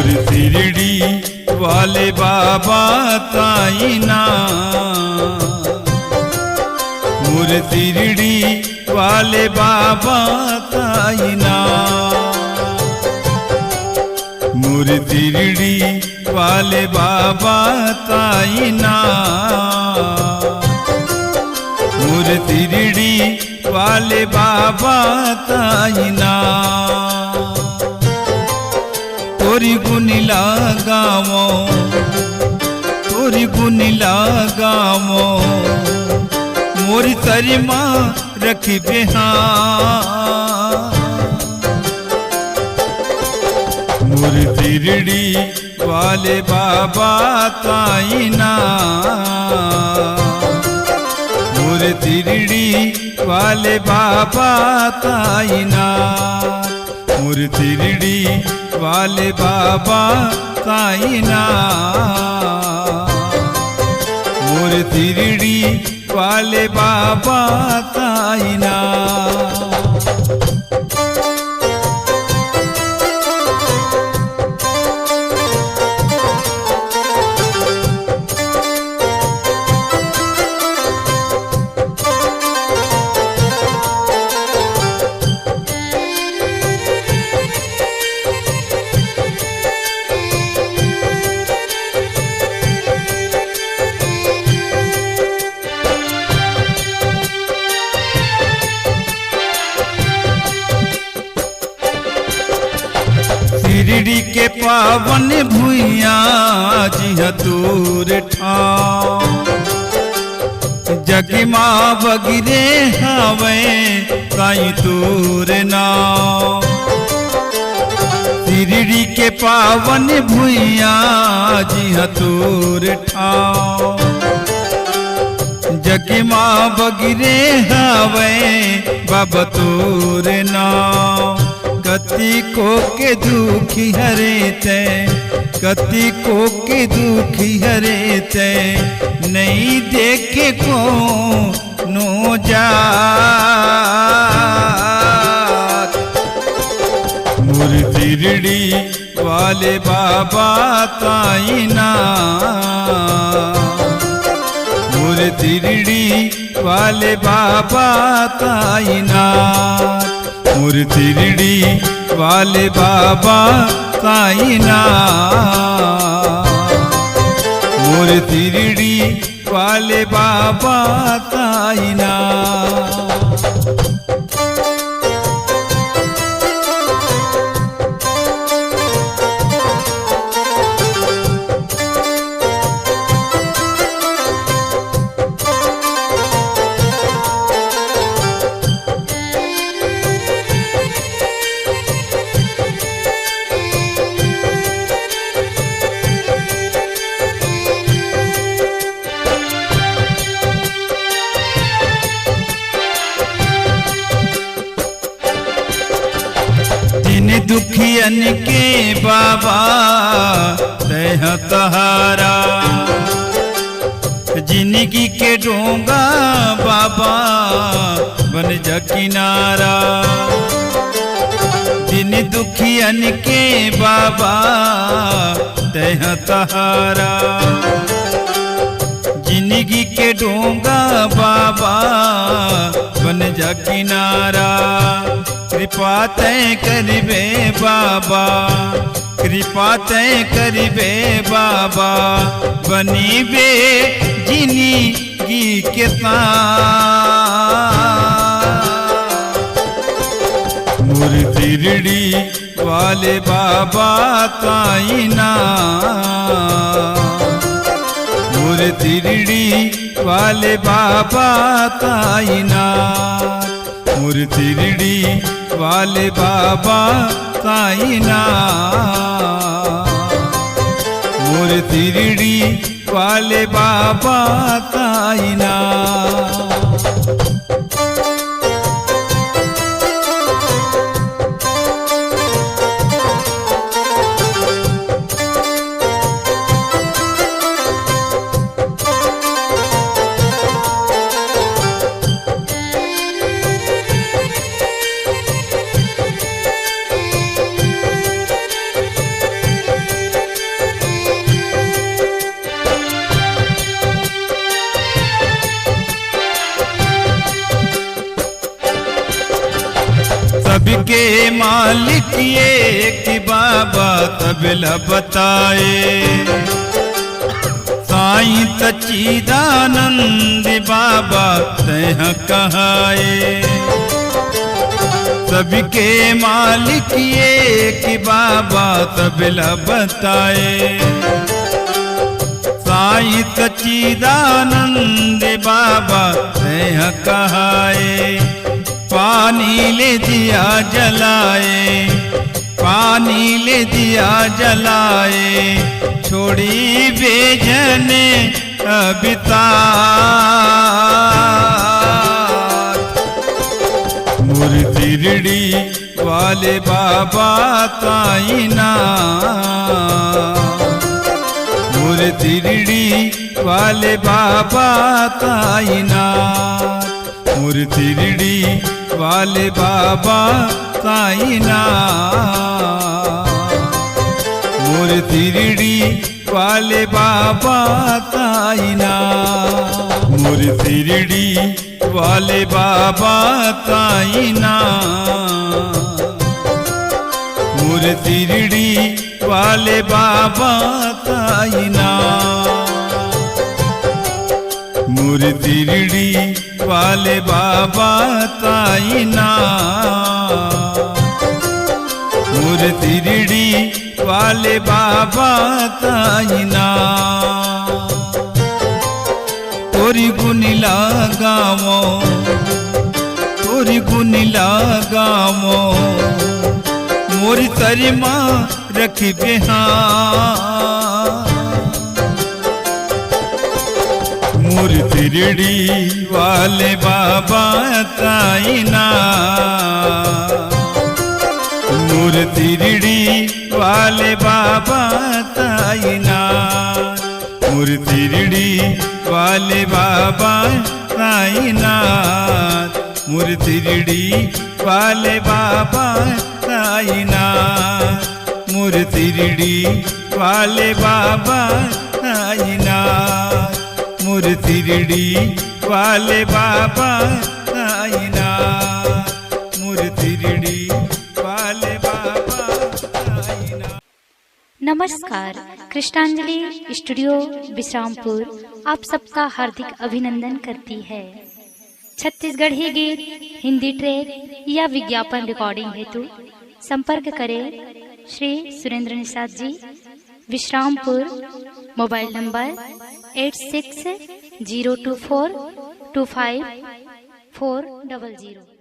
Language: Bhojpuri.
मोर तिरड़ी वाले बाबा ताईना, मोर तिरड़ी वाले बाबा ताईना, मोर तिरड़ी वाले बाबा ताईना, मोर तिरड़ी वाले बाबा ताईना। तोरी गुन लगावो, तोरी गुन लगावो, मोरी तरिमा रखी बेहा, मोर तिरड़ी वाले बाबा ताईना, मोर तिरड़ी वाले बाबा ताईना, मोर तिरड़ी वाले बाबा ताईना, मोर तिरड़ी वाले बाबा ताईना। तिरड़ी के पावन भुइया जिहा दूर ठाव, जगिमा बगिरे हावे काई दूर नाव। तिरड़ी के पावन भुइया जिहा दूर ठाव, जगिमा बगिरे हावे बाबा तोर नाव। कति को के दुखी हरे ते, कति को के दुखी हरे ते, नहीं देखे को नो जात। मोर तिरड़ी वाले बाबा ताईना, मोर तिरड़ी वाले बाबा ताईना, मोर तिरड़ी वाले बाबा ताईना, मोर तिरड़ी वाले बाबा ताईना। दुखियन के बाबा तह तहारा, जिंदगी के डोंगा बाबा बन जा किनारा। दिन दुखियन के बाबा तह तहारा, जिंदगी के डोंगा बाबा बन जा किनारा। कृपा तय करिबे बाबा, कृपा तय करिबे बाबा, बनीबे जिंदगी के तार। मोर तिरड़ी वाले बाबा ताईना, मोर तिरड़ी वाले बाबा ताईना, मोर तिरड़ी वाले बाबा ताईना, मोर तिरड़ी वाले बाबा ताईना। मालिक ये कि बाबा तबला बताए, साईं सच्चिदानंद बाबा तह कहाए। सबके मालिक ये कि बाबा तबला बताए, साईं सच्चिदानंद बाबा तह कहाए। पानी ले दिया जलाए, पानी ले दिया जलाए, छोड़ी बेजने अबिता। मोर तिरड़ी वाले बाबा ताईना, मोर तिरड़ी वाले बाबा ताईना, मोर तिरड़ी वाले बाबा ताईना, मोर तिरड़ी वाले बाबा ताईना, मोर तिरड़ी वाले बाबा ताईना, मोर तिरड़ी वाले बाबा ताईना, मोर तिरड़ी वाले बाबा ताईना, मोर तिरड़ी वाले बाबा ताईना। तोरी गुनी लगावो, तोरी गुनी लगावो, मोरी तारी माँ रखी बिहार। मोर तिरड़ी वाले बाबा ताईना, मोर तिरड़ी वाले बाबा ताईना, मोर तिरड़ी वाले बाबा ताईना, मोर तिरड़ी वाले बाबा ताईना, मोर तिरड़ी वाले बाबा ताईना, मोर तिरड़ी वाले बाबा ताईना, मोर तिरड़ी वाले बाबा ताईना। नमस्कार, कृष्णांजलि स्टूडियो विश्रामपुर आप सबका हार्दिक अभिनंदन करती है। छत्तीसगढ़ी गीत, हिंदी ट्रैक या विज्ञापन रिकॉर्डिंग हेतु संपर्क करें श्री सुरेंद्र निषाद जी, विश्रामपुर। Mobile number 8602425400।